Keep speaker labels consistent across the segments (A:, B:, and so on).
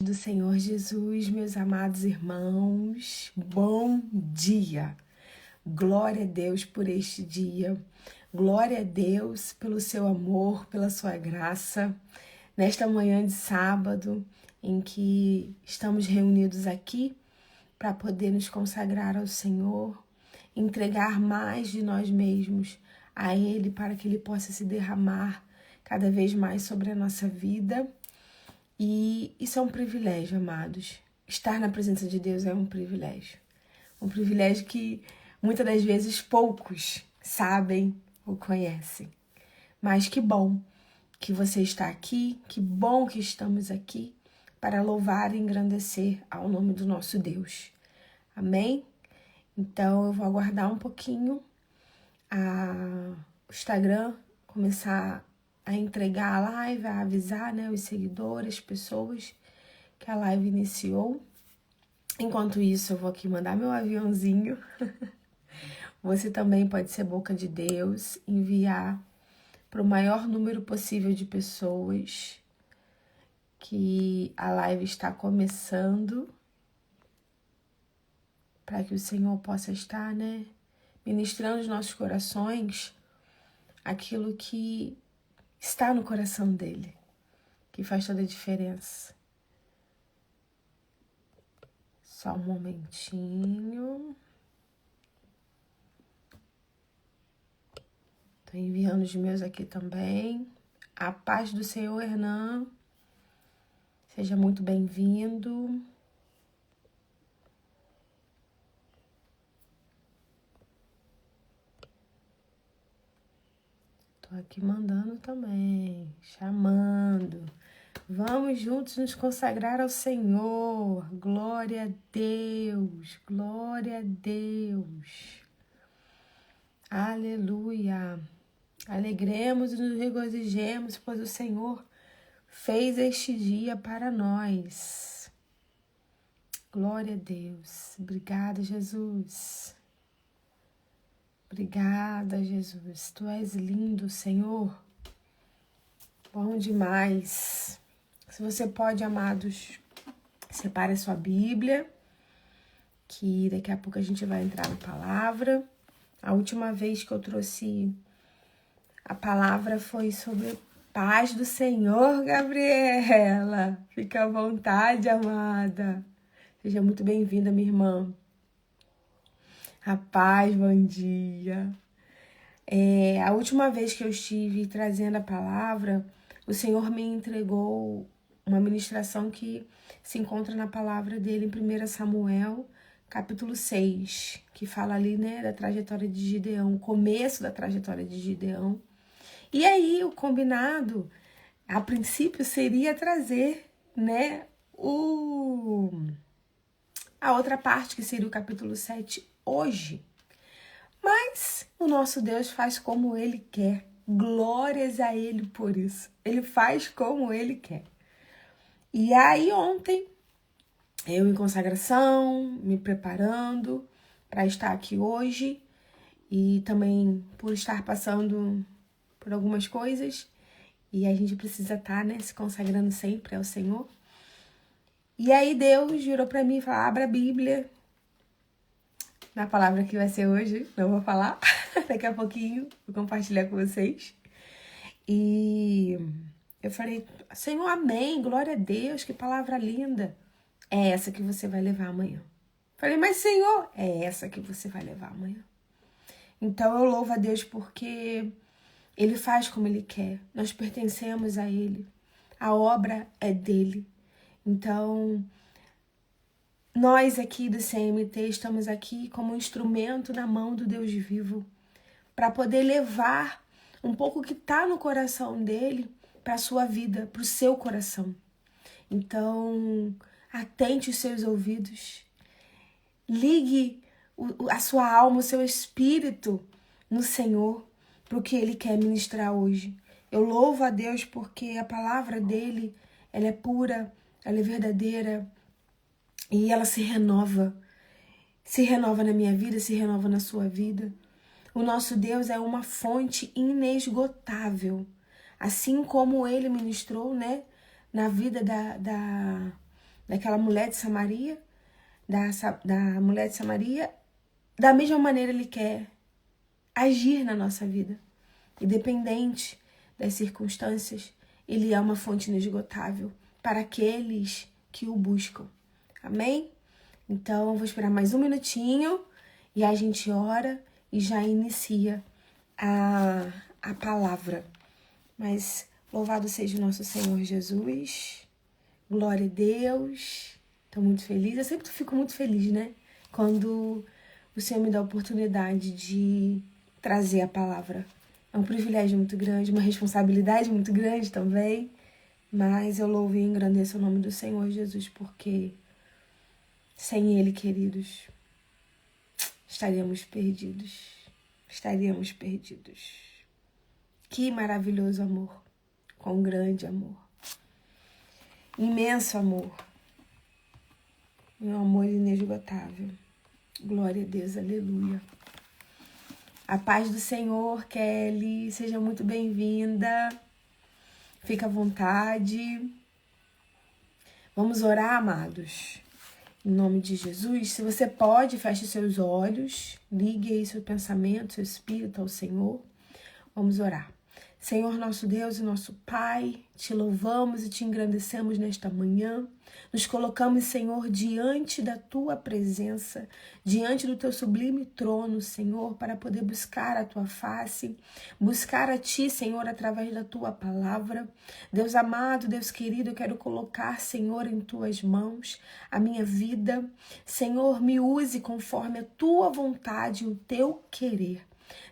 A: Do Senhor Jesus, meus amados irmãos, bom dia! Glória a Deus por este dia, glória a Deus pelo seu amor, pela sua graça, nesta manhã de sábado, em que estamos reunidos aqui para poder nos consagrar ao Senhor, entregar mais de nós mesmos a Ele, para que Ele possa se derramar cada vez mais sobre a nossa vida. E isso é um privilégio, amados. Estar na presença de Deus é um privilégio. Um privilégio que muitas das vezes poucos sabem ou conhecem. Mas que bom que você está aqui, que bom que estamos aqui para louvar e engrandecer ao nome do nosso Deus. Amém? Então eu vou aguardar um pouquinho o Instagram começar a entregar a live, a avisar, os seguidores, as pessoas que a live iniciou. Enquanto isso, eu vou aqui mandar meu aviãozinho. Você também pode ser boca de Deus, enviar para o maior número possível de pessoas que a live está começando, para que o Senhor possa estar, ministrando nos nossos corações aquilo que está no coração dele, que faz toda a diferença. Só um momentinho. Tô enviando os meus aqui também. A paz do Senhor, Hernan. Seja muito bem-vindo. Tô aqui mandando também, chamando. Vamos juntos nos consagrar ao Senhor. Glória a Deus, glória a Deus. Aleluia. Alegremos e nos regozijemos, pois o Senhor fez este dia para nós. Glória a Deus. Obrigada, Jesus. Obrigada, Jesus. Tu és lindo, Senhor. Bom demais. Se você pode, amados, separe a sua Bíblia, que daqui a pouco a gente vai entrar na palavra. A última vez que eu trouxe a palavra foi sobre paz do Senhor, Gabriela. Fica à vontade, amada. Seja muito bem-vinda, minha irmã. A paz, bom dia. A última vez que eu estive trazendo a palavra, o Senhor me entregou uma ministração que se encontra na palavra dele em 1 Samuel, capítulo 6, que fala ali, da trajetória de Gideão, o começo da trajetória de Gideão. E aí, o combinado, a princípio, seria trazer, a outra parte, que seria o capítulo 7, hoje. Mas o nosso Deus faz como Ele quer. Glórias a Ele por isso. Ele faz como Ele quer. E aí ontem, eu em consagração, me preparando para estar aqui hoje. E também por estar passando por algumas coisas. E a gente precisa estar, se consagrando sempre ao Senhor. E aí Deus virou para mim e falou: abra a Bíblia. Na palavra que vai ser hoje, não vou falar. Daqui a pouquinho vou compartilhar com vocês. E eu falei: Senhor, amém, glória a Deus, que palavra linda. É essa que você vai levar amanhã. Falei: mas Senhor, é essa que você vai levar amanhã. Então eu louvo a Deus porque Ele faz como Ele quer. Nós pertencemos a Ele. A obra é dele. Então, nós aqui do CMT estamos aqui como um instrumento na mão do Deus vivo para poder levar um pouco que está no coração dele para a sua vida, para o seu coração. Então, atente os seus ouvidos, ligue a sua alma, o seu espírito no Senhor, para o que Ele quer ministrar hoje. Eu louvo a Deus porque a palavra dele, ela é pura, ela é verdadeira e ela se renova. Se renova na minha vida, se renova na sua vida. O nosso Deus é uma fonte inesgotável. Assim como Ele ministrou, na vida daquela mulher de Samaria, da mulher de Samaria, da mesma maneira Ele quer agir na nossa vida. Independente das circunstâncias, Ele é uma fonte inesgotável para aqueles que o buscam. Amém? Então, eu vou esperar mais um minutinho e a gente ora e já inicia a palavra. Mas louvado seja o nosso Senhor Jesus. Glória a Deus. Estou muito feliz. Eu sempre fico muito feliz, né? Quando o Senhor me dá a oportunidade de trazer a palavra. É um privilégio muito grande, uma responsabilidade muito grande também. Mas eu louvo e engrandeço o nome do Senhor Jesus, porque sem Ele, queridos, estaríamos perdidos. Estaríamos perdidos. Que maravilhoso amor. Quão grande amor. Imenso amor. Um amor inesgotável. Glória a Deus, aleluia. A paz do Senhor, Kelly, seja muito bem-vinda. Fica à vontade. Vamos orar, amados. Em nome de Jesus, se você pode, feche seus olhos, ligue aí seu pensamento, seu espírito ao Senhor. Vamos orar. Senhor, nosso Deus e nosso Pai, te louvamos e te engrandecemos nesta manhã. Nos colocamos, Senhor, diante da tua presença, diante do teu sublime trono, Senhor, para poder buscar a tua face, buscar a ti, Senhor, através da tua palavra. Deus amado, Deus querido, eu quero colocar, Senhor, em tuas mãos a minha vida. Senhor, me use conforme a tua vontade e o teu querer.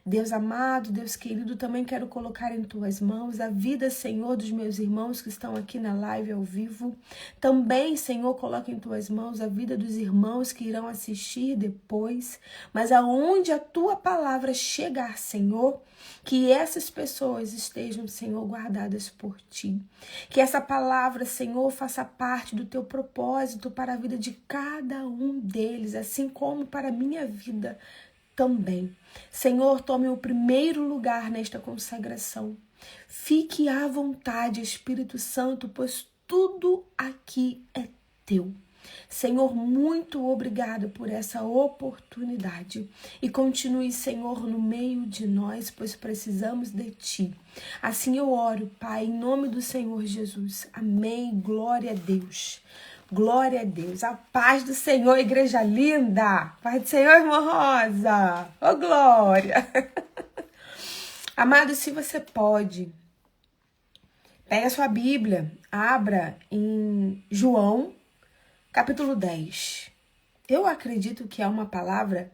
A: Deus amado, Deus querido, também quero colocar em tuas mãos a vida, Senhor, dos meus irmãos que estão aqui na live ao vivo. Também, Senhor, coloca em tuas mãos a vida dos irmãos que irão assistir depois. Mas aonde a tua palavra chegar, Senhor, que essas pessoas estejam, Senhor, guardadas por ti. Que essa palavra, Senhor, faça parte do teu propósito para a vida de cada um deles, assim como para a minha vida também. Senhor, tome o primeiro lugar nesta consagração. Fique à vontade, Espírito Santo, pois tudo aqui é teu. Senhor, muito obrigada por essa oportunidade e continue, Senhor, no meio de nós, pois precisamos de Ti. Assim eu oro, Pai, em nome do Senhor Jesus. Amém. Glória a Deus. Glória a Deus. A paz do Senhor, igreja linda. Paz do Senhor, irmã Rosa. Ô, glória. Amado, se você pode, pega a sua Bíblia, abra em João, capítulo 10. Eu acredito que é uma palavra,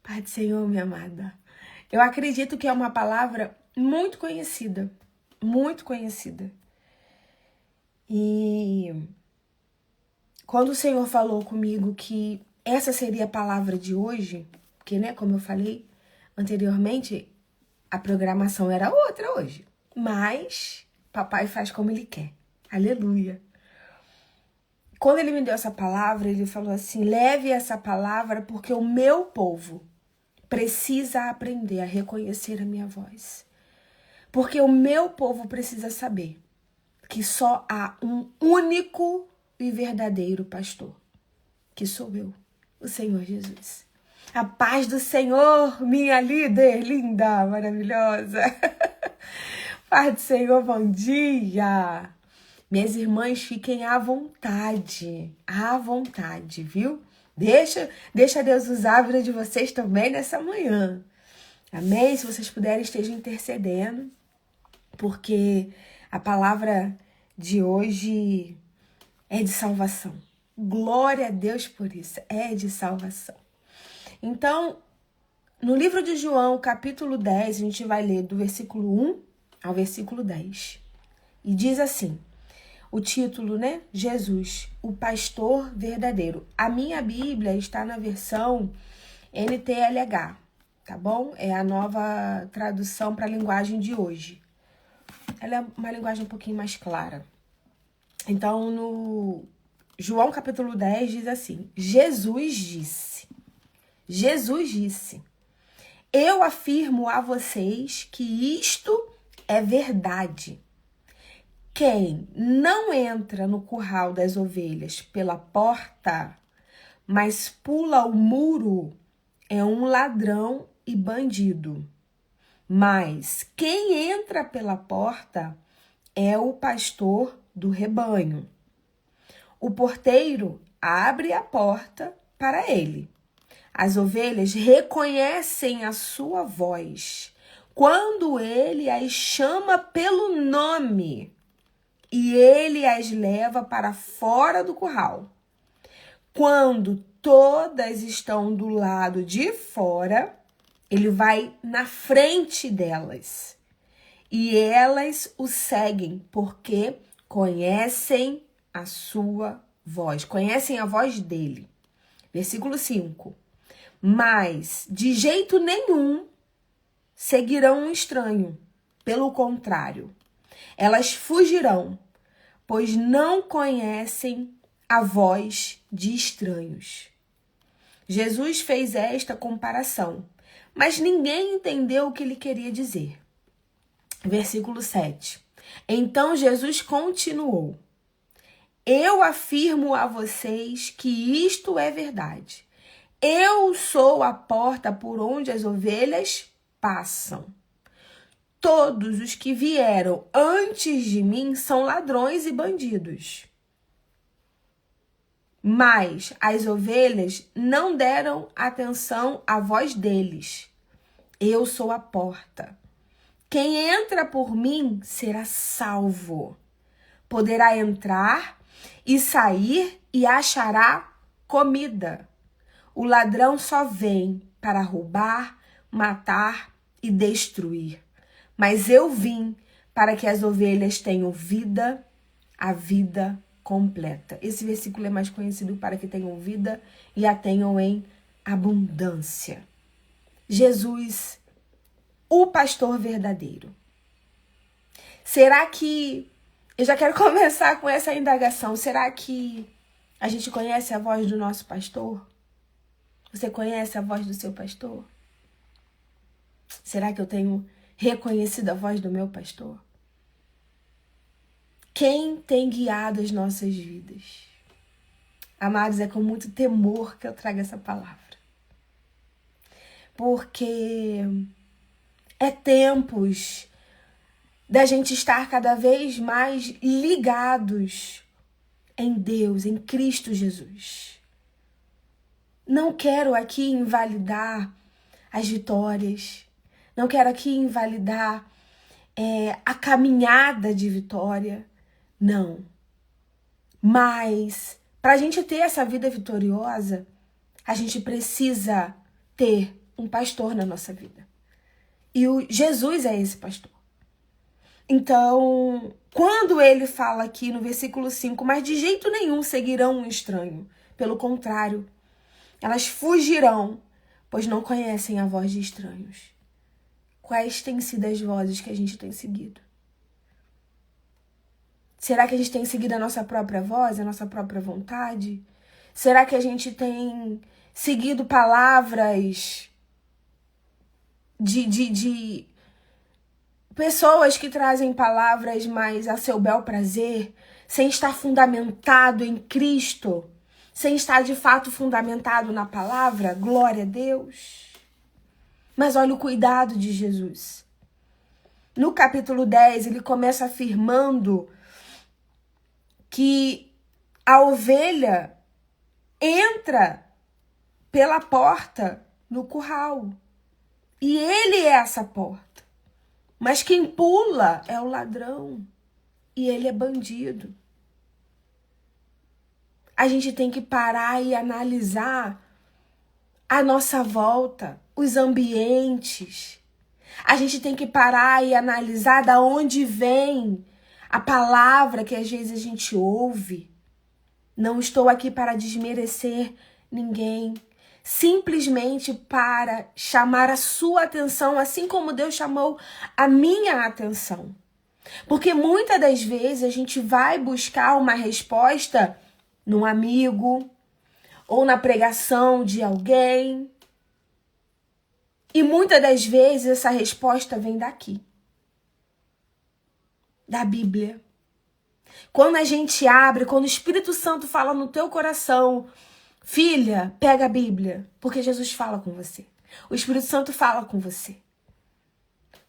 A: Pai do Senhor, minha amada. Eu acredito que é uma palavra muito conhecida. Muito conhecida. E quando o Senhor falou comigo que essa seria a palavra de hoje, porque, né, como eu falei anteriormente, a programação era outra hoje. Mas papai faz como ele quer. Aleluia. Quando ele me deu essa palavra, ele falou assim: leve essa palavra porque o meu povo precisa aprender a reconhecer a minha voz. Porque o meu povo precisa saber que só há um único e verdadeiro pastor, que sou eu, o Senhor Jesus. A paz do Senhor, minha líder linda, maravilhosa. Paz do Senhor, bom dia. Minhas irmãs, fiquem à vontade, viu? Deixa Deus usar a vida de vocês também nessa manhã. Amém? Se vocês puderem, estejam intercedendo, porque a palavra de hoje é de salvação. Glória a Deus por isso, é de salvação. Então, no livro de João, capítulo 10, a gente vai ler do versículo 1 ao versículo 10. E diz assim, o título, né? Jesus, o pastor verdadeiro. A minha Bíblia está na versão NTLH, tá bom? É a nova tradução para a linguagem de hoje. Ela é uma linguagem um pouquinho mais clara. Então, no João capítulo 10 diz assim, Jesus disse, eu afirmo a vocês que isto é verdade. Quem não entra no curral das ovelhas pela porta, mas pula o muro, é um ladrão e bandido. Mas quem entra pela porta é o pastor do rebanho. O porteiro abre a porta para ele. As ovelhas reconhecem a sua voz quando ele as chama pelo nome e ele as leva para fora do curral. Quando todas estão do lado de fora, ele vai na frente delas e elas o seguem porque conhecem a sua voz, conhecem a voz dele. Versículo 5. Mas de jeito nenhum seguirão um estranho. Pelo contrário, elas fugirão, pois não conhecem a voz de estranhos. Jesus fez esta comparação, mas ninguém entendeu o que ele queria dizer. Versículo 7. Então Jesus continuou: Eu afirmo a vocês que isto é verdade. Eu sou a porta por onde as ovelhas passam. Todos os que vieram antes de mim são ladrões e bandidos. Mas as ovelhas não deram atenção à voz deles. Eu sou a porta. Quem entra por mim será salvo. Poderá entrar e sair e achará comida. O ladrão só vem para roubar, matar e destruir. Mas eu vim para que as ovelhas tenham vida, a vida completa. Esse versículo é mais conhecido para que tenham vida e a tenham em abundância. Jesus, o pastor verdadeiro. Será que... Eu já quero começar com essa indagação. Será que a gente conhece a voz do nosso pastor? Você conhece a voz do seu pastor? Será que eu tenho reconhecido a voz do meu pastor? Quem tem guiado as nossas vidas? Amados, é com muito temor que eu trago essa palavra. Porque é tempos da gente estar cada vez mais ligados em Deus, em Cristo Jesus. Não quero aqui invalidar as vitórias. Não quero aqui invalidar a caminhada de vitória. Não. Mas, para a gente ter essa vida vitoriosa, a gente precisa ter um pastor na nossa vida. E Jesus é esse pastor. Então, quando ele fala aqui no versículo 5, mas de jeito nenhum seguirão um estranho. Pelo contrário, elas fugirão, pois não conhecem a voz de estranhos. Quais têm sido as vozes que a gente tem seguido? Será que a gente tem seguido a nossa própria voz, a nossa própria vontade? Será que a gente tem seguido palavras de pessoas que trazem palavras mais a seu bel prazer, sem estar fundamentado em Cristo? Sem estar de fato fundamentado na palavra? Glória a Deus. Mas olha o cuidado de Jesus. No capítulo 10, ele começa afirmando que a ovelha entra pela porta no curral. E ele é essa porta. Mas quem pula é o ladrão. E ele é bandido. A gente tem que parar e analisar a nossa volta, os ambientes. A gente tem que parar e analisar da onde vem a palavra que às vezes a gente ouve. Não estou aqui para desmerecer ninguém, simplesmente para chamar a sua atenção, assim como Deus chamou a minha atenção. Porque muitas das vezes a gente vai buscar uma resposta num amigo ou na pregação de alguém. E muitas das vezes essa resposta vem daqui, da Bíblia. Quando a gente abre, quando o Espírito Santo fala no teu coração, filha, pega a Bíblia, porque Jesus fala com você. O Espírito Santo fala com você.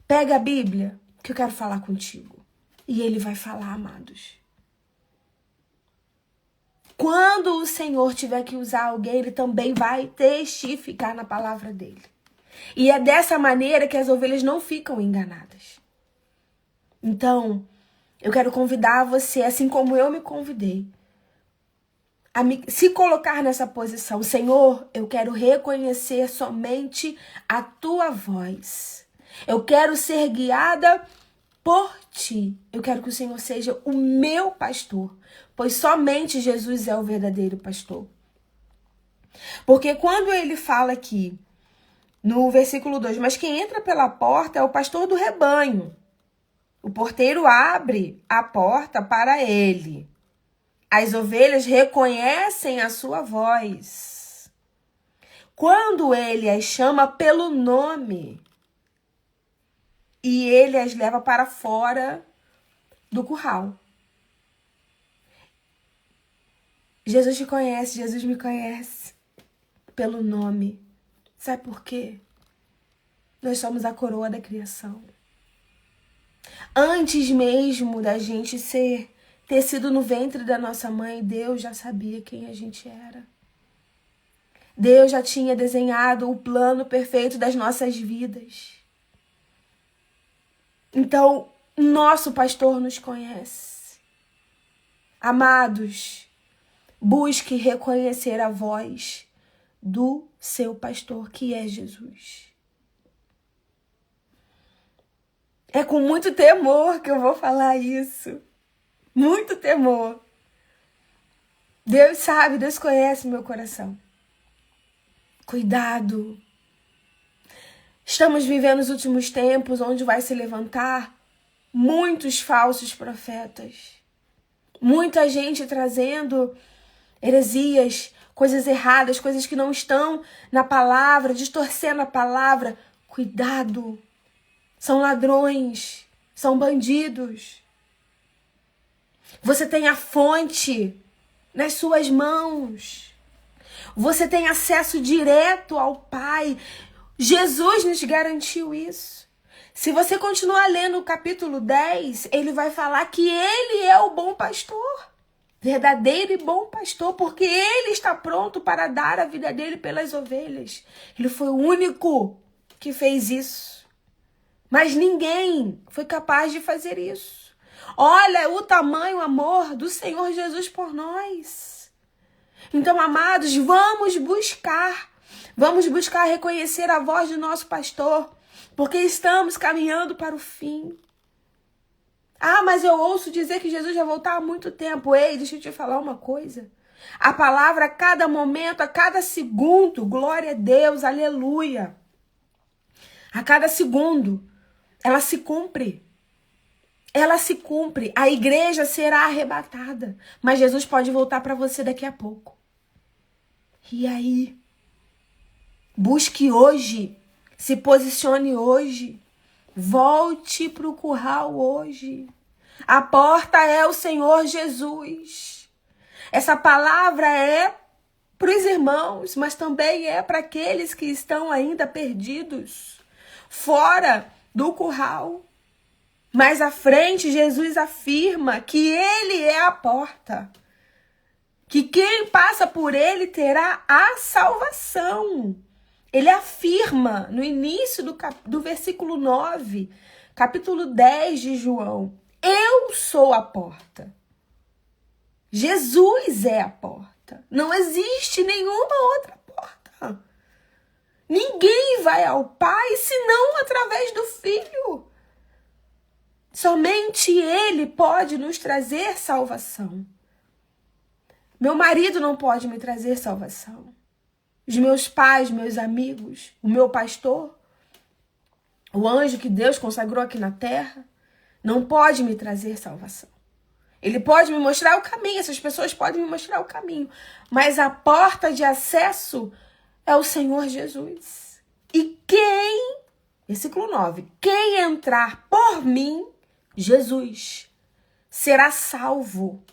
A: Pega a Bíblia, que eu quero falar contigo. E ele vai falar, amados. Quando o Senhor tiver que usar alguém, ele também vai testificar na palavra dele. E é dessa maneira que as ovelhas não ficam enganadas. Então, eu quero convidar você, assim como eu me convidei, a se colocar nessa posição. Senhor, eu quero reconhecer somente a tua voz. Eu quero ser guiada por ti. Eu quero que o Senhor seja o meu pastor, pois somente Jesus é o verdadeiro pastor. Porque quando ele fala aqui, no versículo 2, mas quem entra pela porta é o pastor do rebanho. O porteiro abre a porta para ele. As ovelhas reconhecem a sua voz. Quando ele as chama pelo nome, e ele as leva para fora do curral. Jesus te conhece, Jesus me conhece pelo nome. Sabe por quê? Nós somos a coroa da criação. Antes mesmo da gente ter sido no ventre da nossa mãe, Deus já sabia quem a gente era. Deus já tinha desenhado o plano perfeito das nossas vidas. Então, nosso pastor nos conhece. Amados, busque reconhecer a voz do seu pastor, que é Jesus. É com muito temor que eu vou falar isso. Muito temor. Deus sabe, Deus conhece meu coração. Cuidado. Estamos vivendo os últimos tempos onde vai se levantar muitos falsos profetas. Muita gente trazendo heresias, coisas erradas, coisas que não estão na palavra, distorcendo a palavra. Cuidado. São ladrões, são bandidos. Você tem a fonte nas suas mãos. Você tem acesso direto ao Pai. Jesus nos garantiu isso. Se você continuar lendo o capítulo 10, ele vai falar que ele é o bom pastor. Verdadeiro e bom pastor, porque ele está pronto para dar a vida dele pelas ovelhas. Ele foi o único que fez isso. Mas ninguém foi capaz de fazer isso. Olha o tamanho, o amor do Senhor Jesus por nós. Então, amados, vamos buscar reconhecer a voz do nosso pastor, porque estamos caminhando para o fim. Ah, mas eu ouço dizer que Jesus vai voltar há muito tempo. Ei, deixa eu te falar uma coisa. A palavra a cada momento, a cada segundo, glória a Deus, aleluia. A cada segundo, ela se cumpre. Ela se cumpre. A igreja será arrebatada. Mas Jesus pode voltar para você daqui a pouco. E aí? Busque hoje. Se posicione hoje. Volte para o curral hoje. A porta é o Senhor Jesus. Essa palavra é para os irmãos, mas também é para aqueles que estão ainda perdidos, fora do curral. Mais à frente, Jesus afirma que ele é a porta. Que quem passa por ele terá a salvação. Ele afirma no início do versículo 9, capítulo 10 de João. Eu sou a porta. Jesus é a porta. Não existe nenhuma outra porta. Ninguém vai ao Pai senão através do Filho. Somente Ele pode nos trazer salvação. Meu marido não pode me trazer salvação. Os meus pais, meus amigos, o meu pastor, o anjo que Deus consagrou aqui na terra, não pode me trazer salvação. Ele pode me mostrar o caminho, essas pessoas podem me mostrar o caminho, mas a porta de acesso é o Senhor Jesus. E versículo 9, quem entrar por mim, Jesus, será salvo,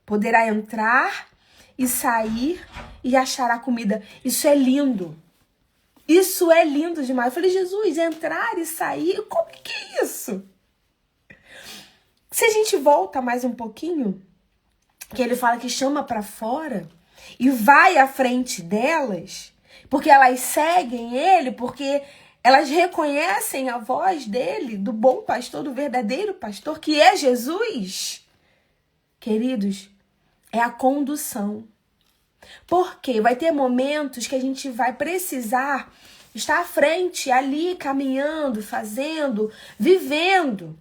A: poderá entrar e sair e achará comida. Isso é lindo. Isso é lindo demais. Eu falei, Jesus, entrar e sair, como que é isso? Se a gente volta mais um pouquinho, que ele fala que chama para fora e vai à frente delas, porque elas seguem ele, porque elas reconhecem a voz dele, do bom pastor, do verdadeiro pastor, que é Jesus. Queridos, é a condução. Porque vai ter momentos que a gente vai precisar estar à frente, ali, caminhando, fazendo, vivendo.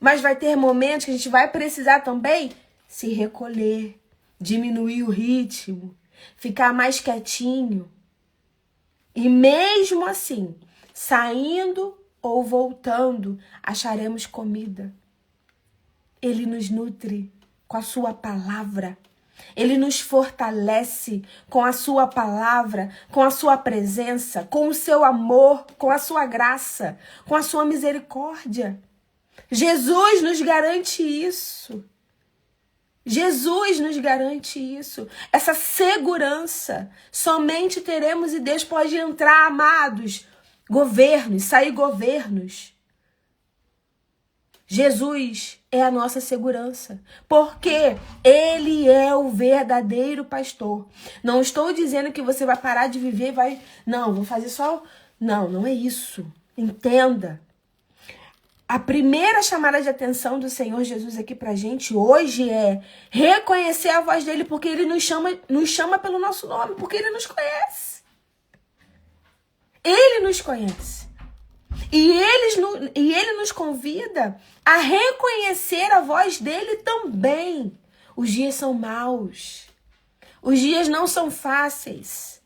A: Mas vai ter momentos que a gente vai precisar também se recolher, diminuir o ritmo, ficar mais quietinho. E mesmo assim, saindo ou voltando, acharemos comida. Ele nos nutre com a sua palavra. Ele nos fortalece com a sua palavra, com a sua presença, com o seu amor, com a sua graça, com a sua misericórdia. Jesus nos garante isso. Jesus nos garante isso. Essa segurança somente teremos e Deus pode entrar, amados. Governos, sair governos. Jesus é a nossa segurança, porque Ele é o verdadeiro pastor. Não estou dizendo que você vai parar de viver, Não, vou fazer só... Não é isso. Entenda. A primeira chamada de atenção do Senhor Jesus aqui pra gente hoje é reconhecer a voz dele, porque ele nos chama pelo nosso nome, porque ele nos conhece. Ele nos conhece. E ele nos convida a reconhecer a voz dele também. Os dias são maus. Os dias não são fáceis.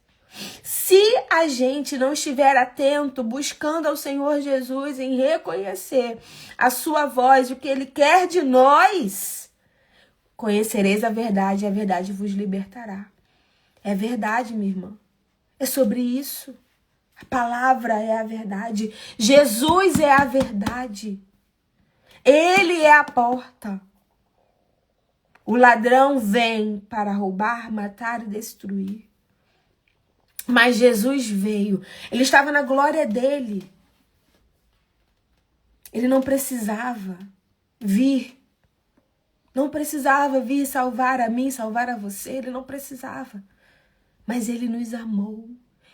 A: Se a gente não estiver atento, buscando ao Senhor Jesus em reconhecer a sua voz, o que ele quer de nós, conhecereis a verdade e a verdade vos libertará. É verdade, minha irmã. É sobre isso. A palavra é a verdade. Jesus é a verdade. Ele é a porta. O ladrão vem para roubar, matar e destruir. Mas Jesus veio. Ele estava na glória dele. Ele não precisava vir. Não precisava vir salvar a mim, salvar a você. Ele não precisava. Mas ele nos amou.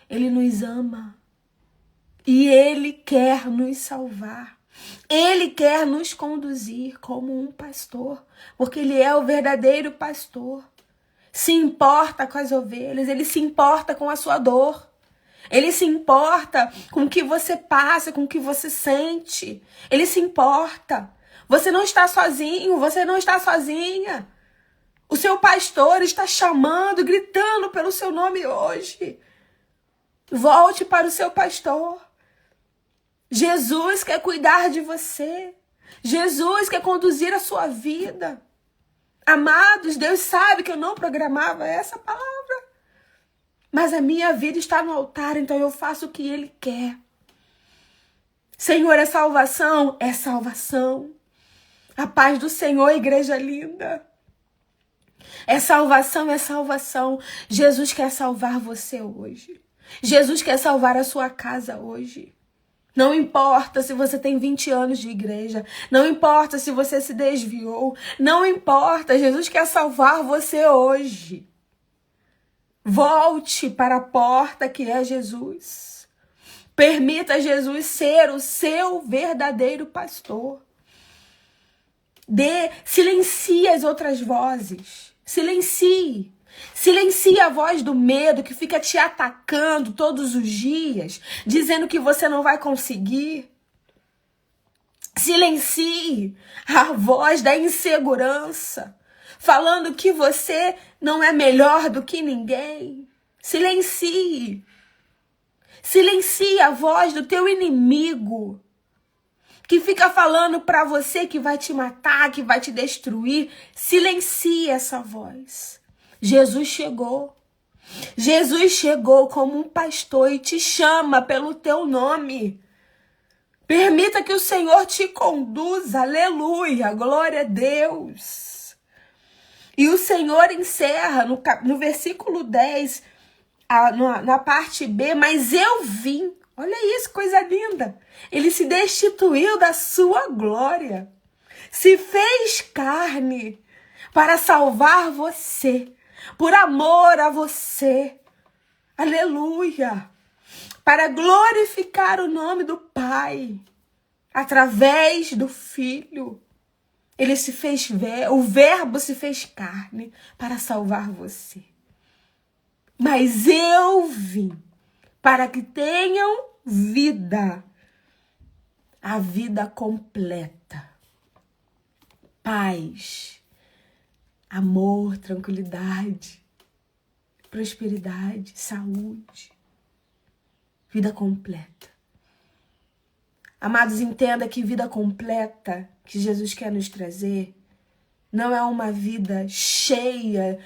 A: Ele nos ama. E ele quer nos salvar. Ele quer nos conduzir como um pastor. Porque ele é o verdadeiro pastor. Se importa com as ovelhas. Ele se importa com a sua dor. Ele se importa com o que você passa, com o que você sente. Ele se importa. Você não está sozinho, você não está sozinha. O seu pastor está chamando, gritando pelo seu nome hoje. Volte para o seu pastor. Jesus quer cuidar de você. Jesus quer conduzir a sua vida. Amados, Deus sabe que eu não programava essa palavra. Mas a minha vida está no altar, então eu faço o que Ele quer. Senhor, é salvação? É salvação. A paz do Senhor, igreja linda. É salvação, é salvação. Jesus quer salvar você hoje. Jesus quer salvar a sua casa hoje. Não importa se você tem 20 anos de igreja. Não importa se você se desviou. Não importa. Jesus quer salvar você hoje. Volte para a porta que é Jesus. Permita Jesus ser o seu verdadeiro pastor. Silencie as outras vozes. Silencie. Silencie a voz do medo que fica te atacando todos os dias, dizendo que você não vai conseguir. Silencie a voz da insegurança, falando que você não é melhor do que ninguém. Silencie. Silencie a voz do teu inimigo, que fica falando para você que vai te matar, que vai te destruir. Silencie essa voz. Jesus chegou. Jesus chegou como um pastor e te chama pelo teu nome. Permita que o Senhor te conduza. Aleluia, glória a Deus. E o Senhor encerra no versículo 10, na parte B, mas eu vim. Olha isso, coisa linda. Ele se destituiu da sua glória. Se fez carne para salvar você, por amor a você. Aleluia. Para glorificar o nome do Pai, através do Filho. Ele se fez, o Verbo se fez carne para salvar você. Mas eu vim para que tenham vida, a vida completa. Paz, amor, tranquilidade, prosperidade, saúde, vida completa. Amados, entenda que vida completa que Jesus quer nos trazer não é uma vida cheia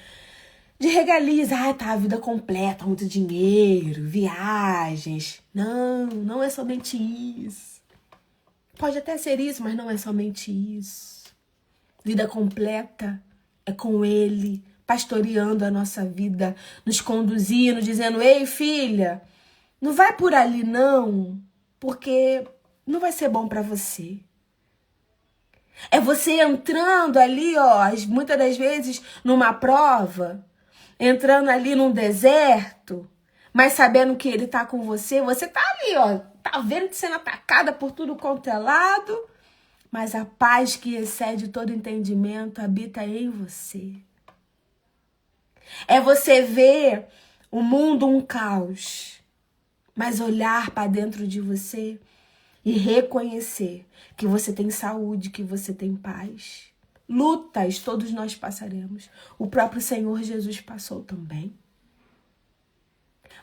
A: de regalias. Ah, tá, a vida completa, muito dinheiro, viagens. Não é somente isso. Pode até ser isso, mas não é somente isso. Vida completa é com Ele, pastoreando a nossa vida, nos conduzindo, dizendo: ei, filha, não vai por ali não, porque não vai ser bom para você. É você entrando ali, ó, muitas das vezes numa prova, entrando ali num deserto, mas sabendo que Ele tá com você. Você tá ali, ó, tá vendo sendo atacada por tudo quanto é lado, mas a paz que excede todo entendimento habita em você. É você ver o mundo um caos, mas olhar para dentro de você e reconhecer que você tem saúde, que você tem paz. Lutas todos nós passaremos. O próprio Senhor Jesus passou também.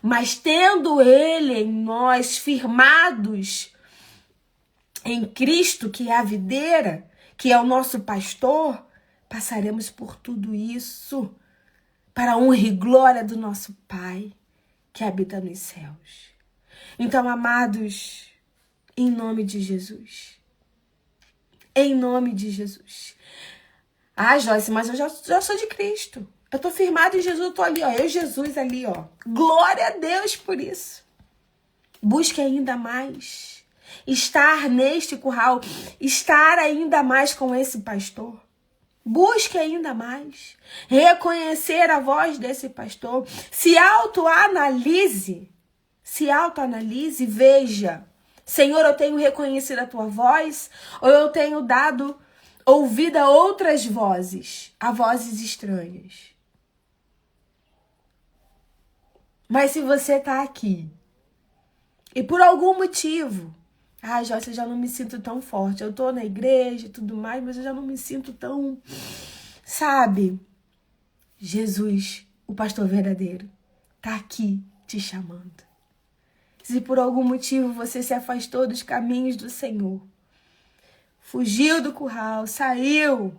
A: Mas tendo Ele em nós, firmados em Cristo, que é a videira, que é o nosso pastor, passaremos por tudo isso para a honra e glória do nosso Pai, que habita nos céus. Então, amados, em nome de Jesus. Em nome de Jesus. Ah, Joyce, mas eu já sou de Cristo. Eu tô firmado em Jesus, eu tô ali, ó. Eu e Jesus ali, ó. Glória a Deus por isso. Busque ainda mais. Estar neste curral. Estar ainda mais com esse pastor. Busque ainda mais. Reconhecer a voz desse pastor. Se autoanalise. Se autoanalise e veja. Senhor, eu tenho reconhecido a tua voz ou eu tenho dado ouvido a outras vozes, a vozes estranhas? Mas se você está aqui e por algum motivo, Joyce, eu já não me sinto tão forte, eu tô na igreja e tudo mais, mas eu já não me sinto tão, sabe? Jesus, o pastor verdadeiro, tá aqui te chamando. Se por algum motivo você se afastou dos caminhos do Senhor, fugiu do curral, saiu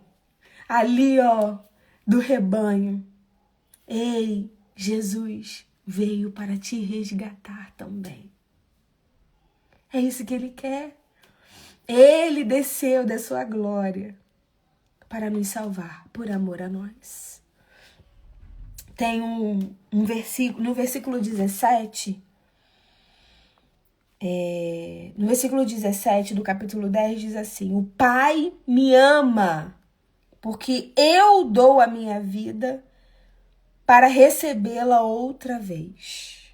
A: ali, ó, do rebanho. Ei, Jesus veio para te resgatar também. É isso que Ele quer. Ele desceu da sua glória para nos salvar por amor a nós. Tem um versículo, no versículo 17... no versículo 17 do capítulo 10 diz assim: o Pai me ama, porque eu dou a minha vida para recebê-la outra vez.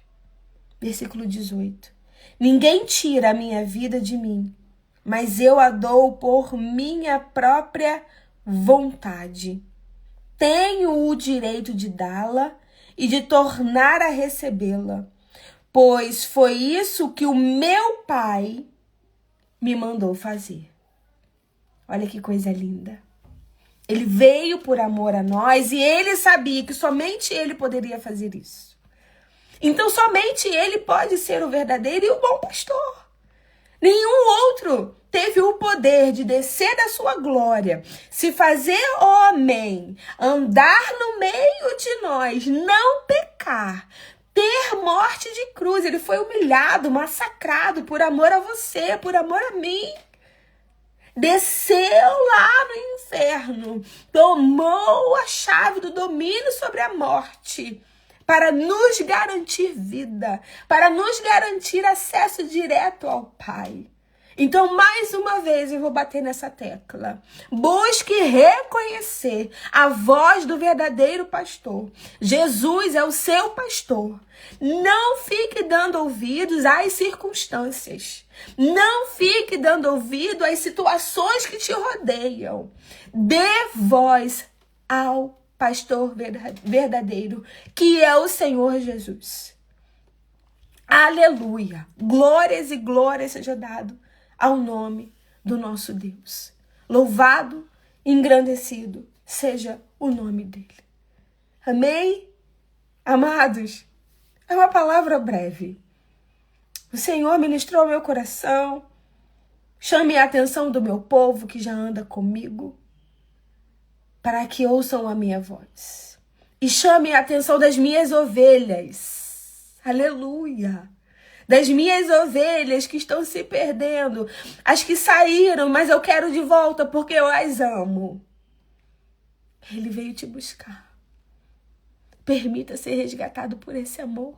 A: Versículo 18: ninguém tira a minha vida de mim, mas eu a dou por minha própria vontade. Tenho o direito de dá-la e de tornar a recebê-la, pois foi isso que o meu Pai me mandou fazer. Olha que coisa linda. Ele veio por amor a nós e Ele sabia que somente Ele poderia fazer isso. Então somente Ele pode ser o verdadeiro e o bom pastor. Nenhum outro teve o poder de descer da sua glória, se fazer homem, andar no meio de nós, não pecar, ter morte de cruz. Ele foi humilhado, massacrado por amor a você, por amor a mim. Desceu lá no inferno, tomou a chave do domínio sobre a morte para nos garantir vida, para nos garantir acesso direto ao Pai. Então, mais uma vez, eu vou bater nessa tecla. Busque reconhecer a voz do verdadeiro pastor. Jesus é o seu pastor. Não fique dando ouvidos às circunstâncias. Não fique dando ouvido às situações que te rodeiam. Dê voz ao pastor verdadeiro, que é o Senhor Jesus. Aleluia! Glórias e glórias seja dado ao nome do nosso Deus. Louvado, engrandecido seja o nome dele. Amém? Amados, é uma palavra breve. O Senhor ministrou ao meu coração. Chame a atenção do meu povo que já anda comigo, para que ouçam a minha voz. E chame a atenção das minhas ovelhas. Aleluia! Das minhas ovelhas que estão se perdendo, as que saíram, mas eu quero de volta porque eu as amo. Ele veio te buscar. Permita ser resgatado por esse amor.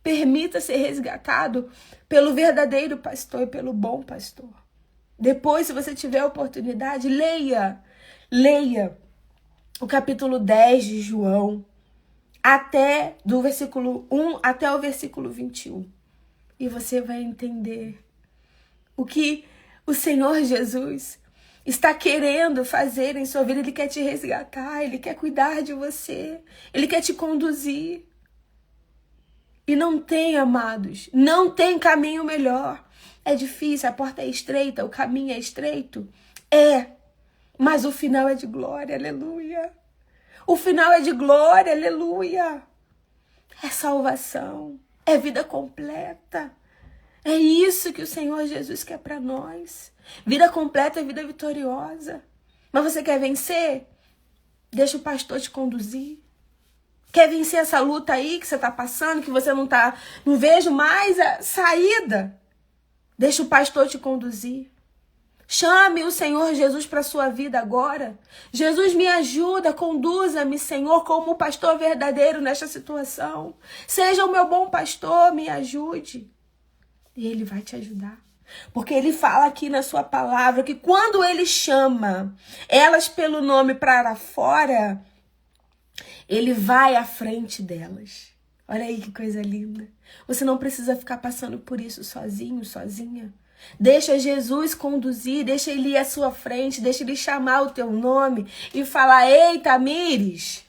A: Permita ser resgatado pelo verdadeiro pastor e pelo bom pastor. Depois, se você tiver a oportunidade, leia o capítulo 10 de João, até do versículo 1 até o versículo 21. E você vai entender o que o Senhor Jesus está querendo fazer em sua vida. Ele quer te resgatar, ele quer cuidar de você, ele quer te conduzir. E não tem, amados, não tem caminho melhor. É difícil, a porta é estreita, o caminho é estreito. Mas o final é de glória, aleluia. O final é de glória, aleluia. É salvação. É vida completa. É isso que o Senhor Jesus quer para nós. Vida completa é vida vitoriosa. Mas você quer vencer? Deixa o pastor te conduzir. Quer vencer essa luta aí que você está passando, que você não vejo mais a saída? Deixa o pastor te conduzir. Chame o Senhor Jesus para a sua vida agora. Jesus, me ajuda, conduza-me, Senhor, como pastor verdadeiro nesta situação. Seja o meu bom pastor, me ajude. E ele vai te ajudar. Porque ele fala aqui na sua palavra que quando ele chama elas pelo nome para fora, ele vai à frente delas. Olha aí que coisa linda. Você não precisa ficar passando por isso sozinho, sozinha. Deixa Jesus conduzir, deixa ele ir à sua frente, deixa ele chamar o teu nome e falar: ei, Tamires,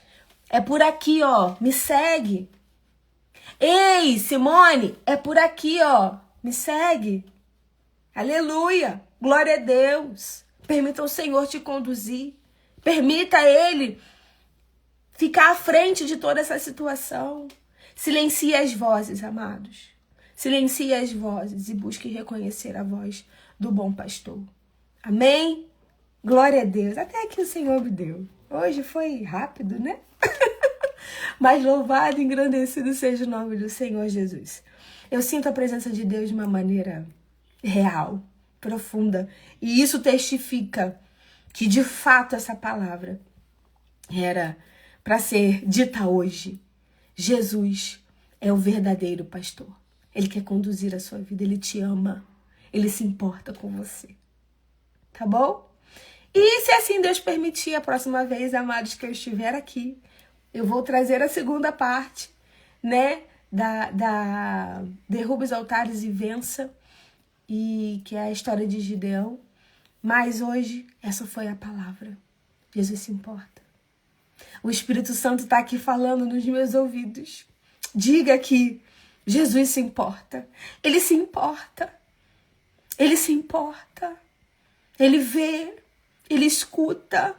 A: é por aqui, ó, me segue. Ei, Simone, é por aqui, ó, me segue. Aleluia, glória a Deus. Permita o Senhor te conduzir. Permita ele ficar à frente de toda essa situação. Silencie as vozes, amados. Silencie as vozes e busque reconhecer a voz do bom pastor. Amém? Glória a Deus. Até que o Senhor me deu. Hoje foi rápido, né? Mas louvado e engrandecido seja o nome do Senhor Jesus. Eu sinto a presença de Deus de uma maneira real, profunda. E isso testifica que, de fato, essa palavra era para ser dita hoje. Jesus é o verdadeiro pastor. Ele quer conduzir a sua vida, ele te ama, ele se importa com você. Tá bom? E se assim Deus permitir, a próxima vez, amados, que eu estiver aqui, eu vou trazer a segunda parte, né, da Derruba os Altares e Vença, e que é a história de Gideão. Mas hoje, essa foi a palavra. Jesus se importa. O Espírito Santo está aqui falando nos meus ouvidos. Diga que Jesus se importa. Ele se importa. Ele se importa. Ele vê. Ele escuta.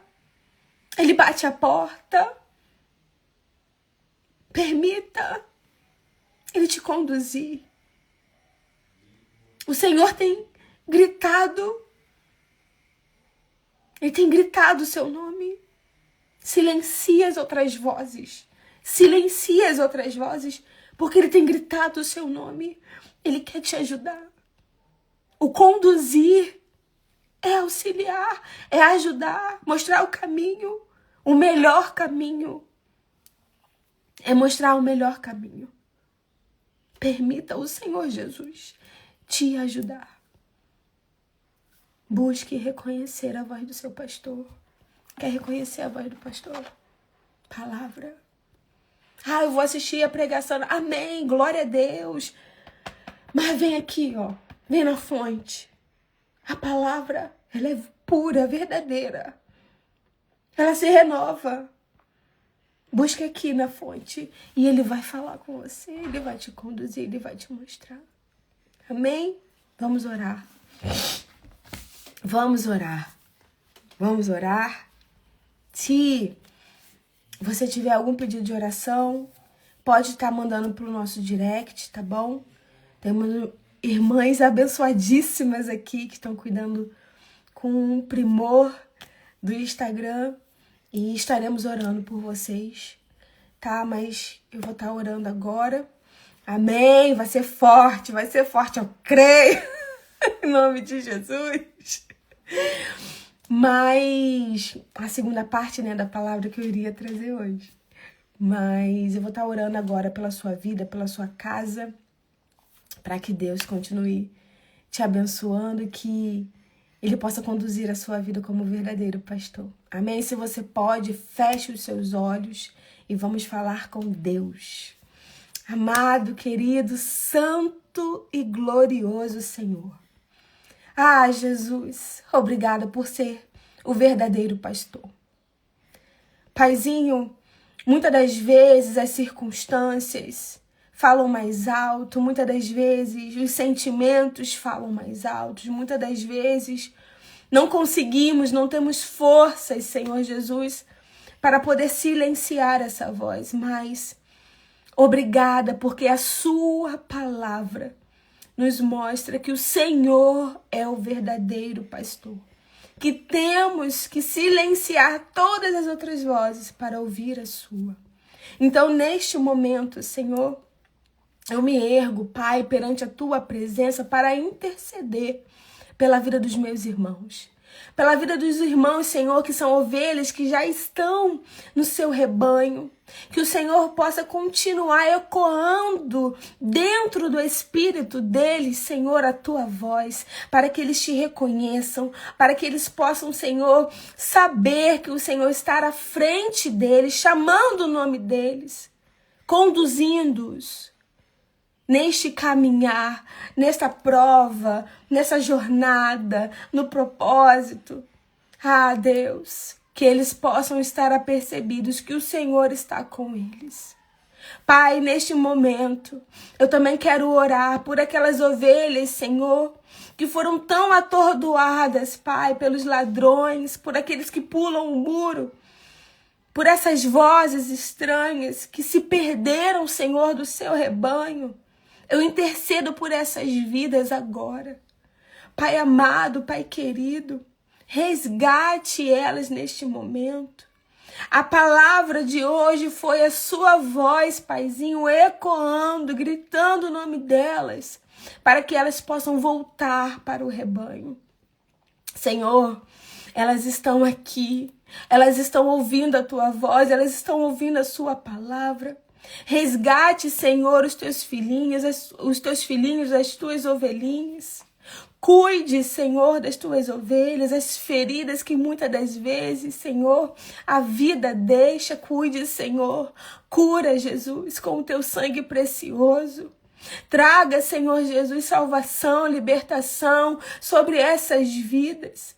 A: Ele bate a porta. Permita ele te conduzir. O Senhor tem gritado. Ele tem gritado o seu nome. Silencie as outras vozes. Silencie as outras vozes, porque Ele tem gritado o seu nome. Ele quer te ajudar. O conduzir é auxiliar, é ajudar, mostrar o caminho, o melhor caminho. É mostrar o melhor caminho. Permita o Senhor Jesus te ajudar. Busque reconhecer a voz do seu pastor. Quer reconhecer a voz do pastor? Palavra. Eu vou assistir a pregação. Amém, glória a Deus. Mas vem aqui, ó. Vem na fonte. A palavra, ela é pura, verdadeira. Ela se renova. Busque aqui na fonte e Ele vai falar com você. Ele vai te conduzir, Ele vai te mostrar. Amém? Vamos orar. Vamos orar. Vamos orar. Se você tiver algum pedido de oração, pode estar mandando para o nosso direct, tá bom? Temos irmãs abençoadíssimas aqui que estão cuidando com primor do Instagram e estaremos orando por vocês, tá? Mas eu vou estar orando agora. Amém? Vai ser forte, eu creio, em nome de Jesus. Mas a segunda parte, né, da palavra que eu iria trazer hoje. Mas eu vou estar orando agora pela sua vida, pela sua casa, para que Deus continue te abençoando e que Ele possa conduzir a sua vida como verdadeiro pastor. Amém? Se você pode, feche os seus olhos e vamos falar com Deus. Amado, querido, santo e glorioso Senhor. Jesus, obrigada por ser o verdadeiro pastor. Paizinho, muitas das vezes as circunstâncias falam mais alto, muitas das vezes os sentimentos falam mais altos, muitas das vezes não conseguimos, não temos forças, Senhor Jesus, para poder silenciar essa voz, mas obrigada porque a sua palavra nos mostra que o Senhor é o verdadeiro pastor, que temos que silenciar todas as outras vozes para ouvir a sua. Então, neste momento, Senhor, eu me ergo, Pai, perante a tua presença para interceder pela vida dos meus irmãos. Pela vida dos irmãos, Senhor, que são ovelhas que já estão no seu rebanho. Que o Senhor possa continuar ecoando dentro do espírito deles, Senhor, a tua voz, para que eles te reconheçam, para que eles possam, Senhor, saber que o Senhor está à frente deles, chamando o nome deles, conduzindo-os neste caminhar, nesta prova, nessa jornada, no propósito. Deus, que eles possam estar apercebidos que o Senhor está com eles. Pai, neste momento, eu também quero orar por aquelas ovelhas, Senhor, que foram tão atordoadas, Pai, pelos ladrões, por aqueles que pulam o muro, por essas vozes estranhas que se perderam, Senhor, do seu rebanho. Eu intercedo por essas vidas agora. Pai amado, Pai querido, resgate elas neste momento. A palavra de hoje foi a sua voz, Paizinho, ecoando, gritando o nome delas, para que elas possam voltar para o rebanho. Senhor, elas estão aqui, elas estão ouvindo a tua voz, elas estão ouvindo a sua palavra. Resgate, Senhor, os teus filhinhos, as tuas ovelhinhas. Cuide, Senhor, das tuas ovelhas, as feridas que muitas das vezes, Senhor, a vida deixa. Cuide, Senhor. Cura, Jesus, com o teu sangue precioso. Traga, Senhor Jesus, salvação, libertação sobre essas vidas.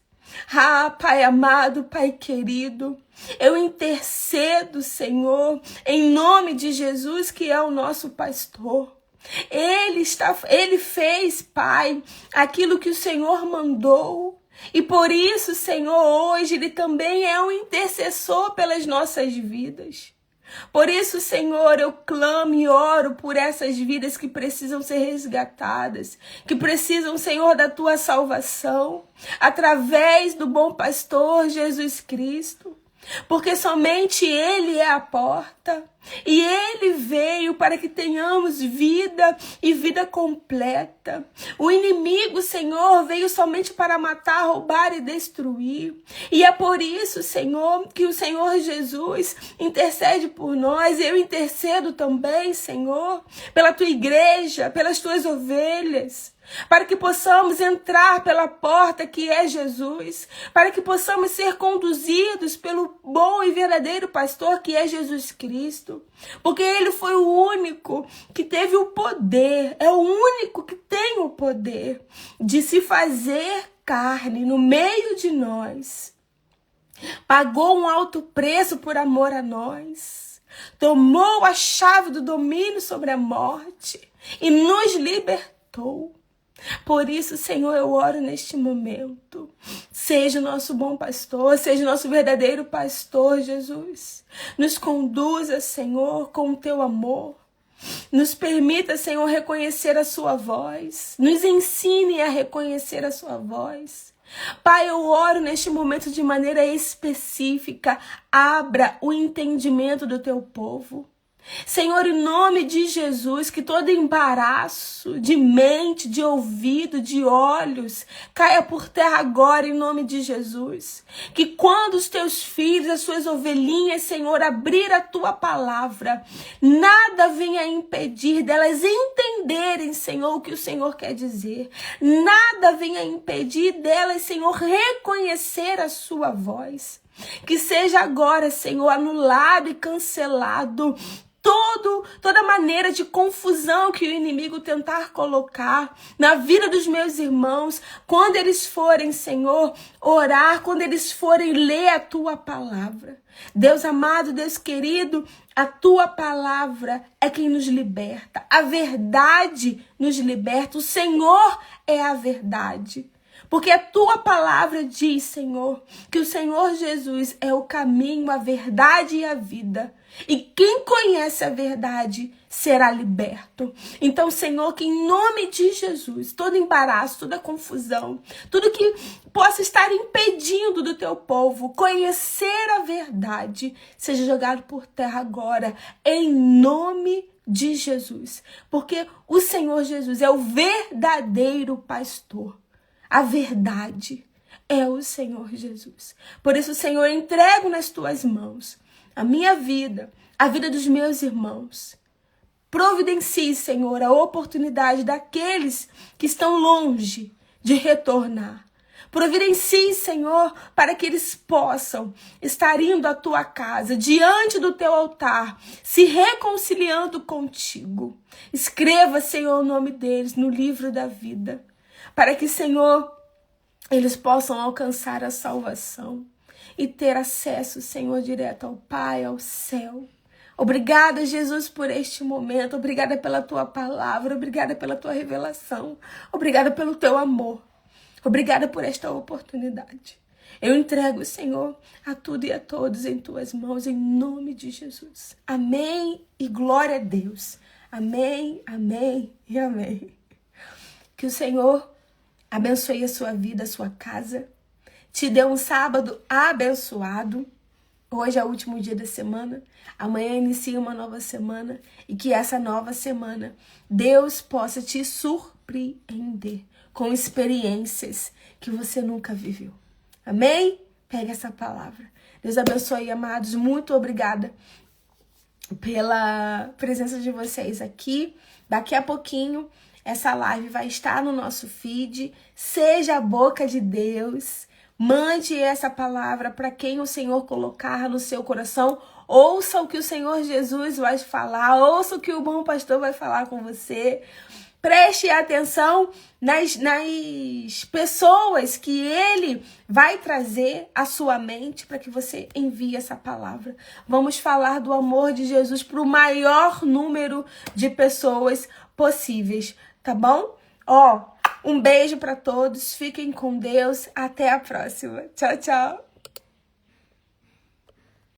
A: Pai amado, Pai querido, eu intercedo, Senhor, em nome de Jesus, que é o nosso pastor. Ele fez, Pai, aquilo que o Senhor mandou. E por isso, Senhor, hoje Ele também é um intercessor pelas nossas vidas. Por isso, Senhor, eu clamo e oro por essas vidas que precisam ser resgatadas, que precisam, Senhor, da tua salvação, através do bom pastor Jesus Cristo. Porque somente Ele é a porta. E Ele veio para que tenhamos vida e vida completa. O inimigo, Senhor, veio somente para matar, roubar e destruir. E é por isso, Senhor, que o Senhor Jesus intercede por nós. Eu intercedo também, Senhor, pela tua igreja, pelas tuas ovelhas. Para que possamos entrar pela porta que é Jesus, para que possamos ser conduzidos pelo bom e verdadeiro pastor que é Jesus Cristo, porque Ele foi o único que teve o poder, é o único que tem o poder de se fazer carne no meio de nós, pagou um alto preço por amor a nós, tomou a chave do domínio sobre a morte e nos libertou. Por isso, Senhor, eu oro neste momento. Seja o nosso bom pastor, seja o nosso verdadeiro pastor, Jesus. Nos conduza, Senhor, com o teu amor. Nos permita, Senhor, reconhecer a sua voz. Nos ensine a reconhecer a sua voz. Pai, eu oro neste momento de maneira específica. Abra o entendimento do teu povo. Senhor, em nome de Jesus, que todo embaraço de mente, de ouvido, de olhos, caia por terra agora, em nome de Jesus. Que quando os teus filhos, as suas ovelhinhas, Senhor, abrir a tua palavra, nada venha impedir delas entenderem, Senhor, o que o Senhor quer dizer. Nada venha impedir delas, Senhor, reconhecer a sua voz. Que seja agora, Senhor, anulado e cancelado toda maneira de confusão que o inimigo tentar colocar na vida dos meus irmãos, quando eles forem, Senhor, orar, quando eles forem ler a tua palavra. Deus amado, Deus querido, a tua palavra é quem nos liberta. A verdade nos liberta. O Senhor é a verdade. Porque a tua palavra diz, Senhor, que o Senhor Jesus é o caminho, a verdade e a vida. E quem conhece a verdade será liberto. Então, Senhor, que em nome de Jesus, todo embaraço, toda confusão, tudo que possa estar impedindo do teu povo conhecer a verdade, seja jogado por terra agora, em nome de Jesus. Porque o Senhor Jesus é o verdadeiro pastor. A verdade é o Senhor Jesus. Por isso, Senhor, eu entrego nas tuas mãos a minha vida, a vida dos meus irmãos. Providencie, Senhor, a oportunidade daqueles que estão longe de retornar. Providencie, Senhor, para que eles possam estar indo à tua casa, diante do teu altar, se reconciliando contigo. Escreva, Senhor, o nome deles no livro da vida, para que, Senhor, eles possam alcançar a salvação e ter acesso, Senhor, direto ao Pai, ao céu. Obrigada, Jesus, por este momento. Obrigada pela tua palavra. Obrigada pela tua revelação. Obrigada pelo teu amor. Obrigada por esta oportunidade. Eu entrego, Senhor, a tudo e a todos em tuas mãos, em nome de Jesus. Amém e glória a Deus. Amém, amém e amém. Que o Senhor abençoe a sua vida, a sua casa. Te dê um sábado abençoado. Hoje é o último dia da semana. Amanhã inicia uma nova semana. E que essa nova semana Deus possa te surpreender com experiências que você nunca viveu. Amém? Pega essa palavra. Deus abençoe, amados. Muito obrigada pela presença de vocês aqui. Daqui a pouquinho essa live vai estar no nosso feed. Seja a boca de Deus. Mande essa palavra para quem o Senhor colocar no seu coração. Ouça o que o Senhor Jesus vai falar. Ouça o que o bom pastor vai falar com você. Preste atenção nas pessoas que ele vai trazer à sua mente para que você envie essa palavra. Vamos falar do amor de Jesus para o maior número de pessoas possíveis, tá bom? Um beijo para todos, fiquem com Deus, até a próxima. Tchau, tchau.